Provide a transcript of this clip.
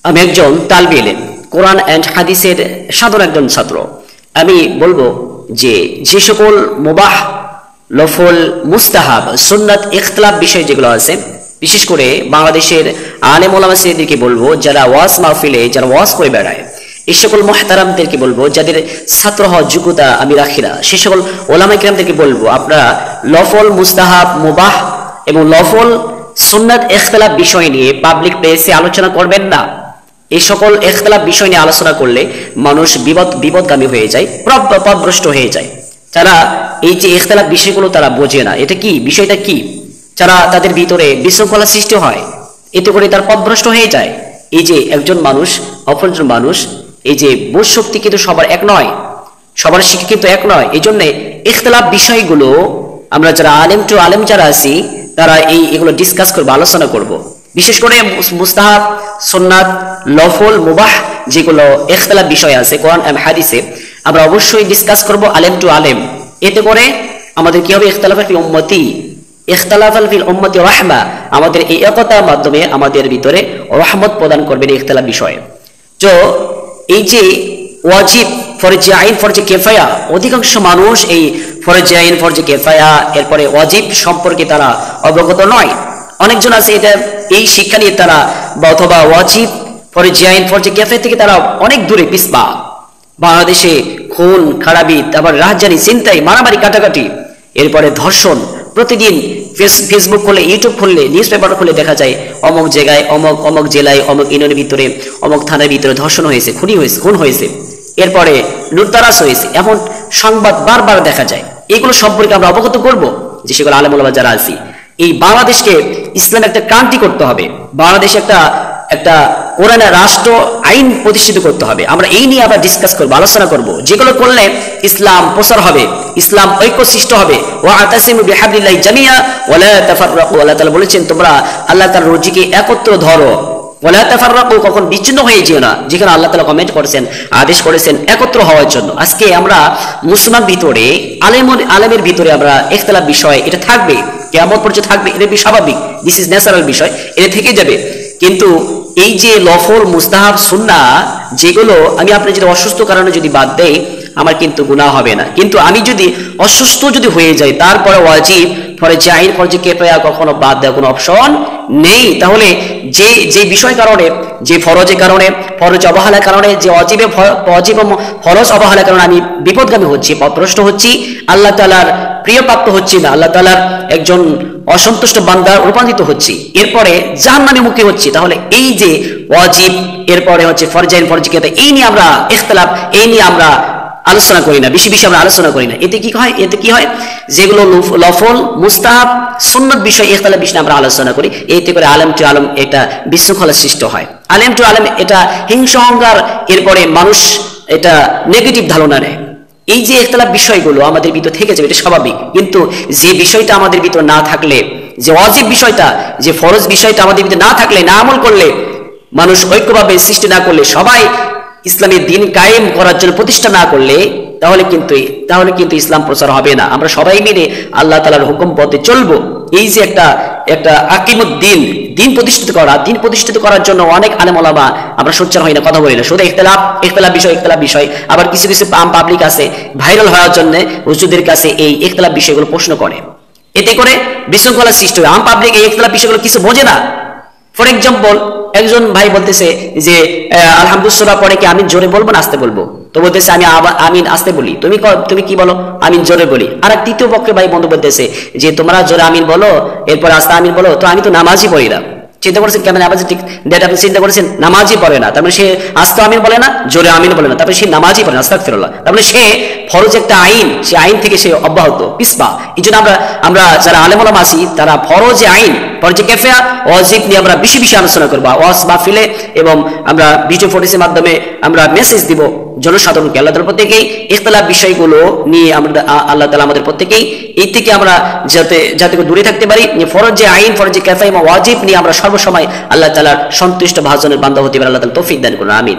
আমি একজন তালবে ইলম, কোরআন অ্যান্ড হাদিসের সাধারণ একজন ছাত্র। আমি বলবো যে যে সকল মুবাহ, নফল, মুস্তাহাব, সুন্নাত, ইখতিলাফ বিষয় যেগুলো আছে, বিশেষ করে বাংলাদেশের আলেম ওলামা সাইয়্যিদদেরকে বলবো, যারা ওয়াজ মাহফিলে যারা ওয়াজ করে বেড়ায়, এই সকল মুহতারামদেরকে বলবো, যাদের ছাত্র হওয়ার যোগ্যতা আমি রাখি না, সে সকল ওলামা কিরামদেরকে বলবো, আপনারা নফল, মুস্তাহাব, মুবাহ এবং নফল, সুন্নাত, ইখতিলাফ বিষয় নিয়ে পাবলিক প্লেসে আলোচনা করবেন না। এই সকল ইখতিলাফ বিষয় নিয়ে আলোচনা করলে মানুষ বিপদগামী হয়ে যায়, পথভ্রষ্ট হয়ে যায়। তারা এই যে ইখতিলাফ বিষয়গুলো তারা বোঝে না, এটা কি, বিষয়টা কি, যারা তাদের ভিতরে বিশৃঙ্খলা সৃষ্টি হয়, এতে করে তার পথভ্রষ্ট হয়ে যায়। এই যে একজন মানুষ অপরজন মানুষ, এই যে বোধ শক্তি কিন্তু সবার এক নয়, সবার শিক্ষা কিন্তু এক নয়। এই জন্য ইখতিলাফ বিষয়গুলো আমরা যারা আলেম টু আলেম যারা আছি, তারা এগুলো ডিসকাস করবো, আলোচনা করব। বিশেষ করে মুস্তাহাব, সুন্নাত, নফল, মুবাহ যেগুলো ইখতিলাফ বিষয় আছে কোরআন এবং হাদিসে, আমরা অবশ্যই ডিসকাস করব আলেম টু আলেম। এতে করে আমাদের কি হবে, ইখতিলাফ ফিল উম্মতি, ইখতিলাফ ফিল উম্মতি রাহমা, আমাদের এই একতার মাধ্যমে আমাদের ভিতরে রহমত প্রদান করবেন ইখতিলাফ বিষয়ে। তো এই যে ওয়াজিব, ফরজে আইন, ফরজে কিফায়া, অধিকাংশ মানুষ এই ফরজে আইন, ফরজে কিফায়া, এরপরে ওয়াজিব সম্পর্কে তারা অবগত নয়। অনেকজন আছে এটা এই শিক্ষা নিয়ে তারা অথবা ওয়াজিব, ফরজে আইন, ফরজে কিফায়া থেকে তারা অনেক দূরে পিছপা। বাংলাদেশে খুন খারাপি, তারপর রাজধানী, ছিনতাই, মারামারি, কাটাকাটি, এরপরে ধর্ষণ, প্রতিদিন ফেসবুক খুলে, ইউটিউব খুললে, নিউজ পেপার খুলে দেখা যায় অমুক জায়গায়, অমুক জেলায়, অমুক ইউনিয়নের ভিতরে, অমুক থানার ভিতরে ধর্ষণ হয়েছে, খুন হয়েছে, এরপরে লুটতারাজ হয়েছে, এমন সংবাদ বারবার দেখা যায়। এগুলো সম্পর্কে আমরা অবগত করব যে সকল আলেম ওলামা যারা আছি, এই বাংলাদেশকে ইসলাম একটা ক্রান্তি করতে হবে, বাংলাদেশে একটা কোরআনের রাষ্ট্র আইন প্রতিষ্ঠিত করতে হবে। আমরা এই নিয়ে আবার ডিসকাস করবো, আলোচনা করব, যেগুলো করলে ইসলাম প্রসার হবে, ইসলাম ঐক্য সৃষ্টি হবে। ওয়াতাসিমু বিহাবলিল্লাহি জামিয়া ওয়ালা তাফাররাকু, আল্লাহ তাআলা বলেছেন তোমরা আল্লাহ তাআলার রজ্জুকে একত্র ধরো, ওয়ালা তাফাররাকু, কখন বিচ্ছিন্ন হয়ে যেও না, যেখানে আল্লাহ তাআলা কমেন্ট করেছেন, আদেশ করেছেন একত্র হওয়ার জন্য। আজকে আমরা মুসলমান ভিতরে, আলেমের ভিতরে আমরা ইখতিলাফ বিষয় এটা থাকবে, কিয়ামত পর্যন্ত থাকবে, এটা স্বাভাবিক, দিস ইজ ন্যাচারাল বিষয়, এটা থেকে যাবে। কিন্তু এই যে নফল, মুস্তাহাব, সুন্নাহ যেগুলো আমি আপনি যদি অসুস্থ কারণে যদি বাদ দেই, আমার কিন্তু গুনাহ হবে না। কিন্তু আমি যদি অসুস্থ যদি হয়ে যাই, তারপরে ওয়াজিব, ফরজে আইন, ফরজে কিফায়া কখনো বাদ দেওয়ার কোনো অপশন নেই। তাহলে যে বিষয় কারণে, যে ফরজের কারণে, ফরজ অবহেলার কারণে, যে অজিবে ফরজ অবহেলার কারণে আমি বিপদগামী হচ্ছি, পথভ্রষ্ট হচ্ছি, আল্লাহ তাআলার প্রিয়প্রাপ্ত হচ্ছি না, আল্লাহ তাআলার একজন অসন্তুষ্ট বান্দা রূপান্তরিত হচ্ছি, এরপরে জাহান্নামে মুক্তি হচ্ছি, তাহলে এই যে ওয়াজিব, এরপরে হচ্ছে ফরজ আইন, ফরজ কিফায়া, এই নিয়ে আমরা ইখতিলাফ, এই নিয়ে আমরা আলোচনা করি না, বেশি আমরা আলোচনা করি না। এতে কি হয়, যেগুলো নফল, মুস্তাহাব, সুন্নাত বিষয়, ইখতিলাফ বিষয় আমরা আলোচনা করি, এতে করে আলেম টু আলেম এটা বিশৃঙ্খলা সৃষ্টি হয়, আলেম টু আলেম এটা হিংসা-অহংকার, এরপরে মানুষ এটা নেগেটিভ ধারণা নেয়। এই যে ইখতিলাফ বিষয়গুলো আমাদের ভিতর থেকে যাবে, এটা স্বাভাবিক। কিন্তু যে বিষয়টা আমাদের ভিতর না থাকলে, যে ওয়াজিব বিষয়টা, যে ফরজ বিষয়টা আমাদের ভিতরে না থাকলে, না আমল করলে, মানুষ ঐক্যভাবে সৃষ্টি না করলে, সবাই ইসলামের দ্বীন কায়েম করার জন্য প্রতিষ্ঠা না করলে, তাহলে কিন্তু ইসলাম প্রচার হবে না। আমরা সবাই মিলে আল্লাহ তাআলার হুকুম পথে চলবো। এই যে একটা আকিমুদ্দিন, দিন প্রতিষ্ঠিত করার জন্য অনেক আলেম ওলামা আমরা সোচ্চার হই না, কথা বলি না, শুধু ইখতিলাফ বিষয়। আবার কিছু পাবলিক আছে ভাইরাল হওয়ার জন্য হুজুরদের কাছে এই ইখতিলাফ বিষয়গুলো প্রশ্ন করে, এতে করে বিশৃঙ্খলা সৃষ্টি হয়। পাবলিক এই ইখতিলাফ বিষয়গুলো কিছু বোঝে না। ফর এক্সাম্পল, একজন ভাই বলতেছে যে আলহামদুলিল্লাহ পরে কি আমিন জোরে বলবো না আস্তে বলবো? তো বলতেছে আমি আমিন আস্তে বলি, তুমি কি বলো? আমিন জোরে বলি। আর এক তৃতীয় পক্ষে ভাই বন্ধু বলতেছে যে তোমরা জোরে আমিন বলো, এরপর আস্তে আমিন বলো। তো আমি তো নামাজই পড়ি না। চিন্তা করেছেন কেমন আবার ঠিক দ্যাট আপনি চিন্তা করেছেন, নামাজই পড়ে না, তারপরে সে আস্তে আমিন বলে না, জোরে আমিন বলে না, তারপরে সে নামাজই পড়ে না, আস্তাগফিরুল্লাহ। তারপরে সে ফরজ একটা আইন, সে আইন থেকে সে অব্যাহত পিছপা। এই জন্য আমরা যারা আলেম ওলামা আছি, তারা ফরজে আইন, ফরজে কিফায়া, ওয়াজিব নিয়ে আমরা বেশি আলোচনা করবো ওয়াজ মাহফিলে, এবং আমরা ভিডিও ফুটেজের মাধ্যমে আমরা মেসেজ দিব জনসাধারণকে। আল্লাহ তাআলা প্রত্যেকেই ইখতিলাফ বিষয়গুলো নিয়ে আল্লাহ তাআলা আমাদের প্রত্যেকেই এই থেকে আমরা যাতে দূরে থাকতে পারি। ফরজে আইন, ফরজে কিফায়া, ওয়াজিব নিয়ে আমরা সর্বসময় আল্লাহ তাআলার সন্তুষ্ট ভাজনের বান্দা হতে পারি। আল্লাহ তাআলা তৌফিক দান করুন, আমিন।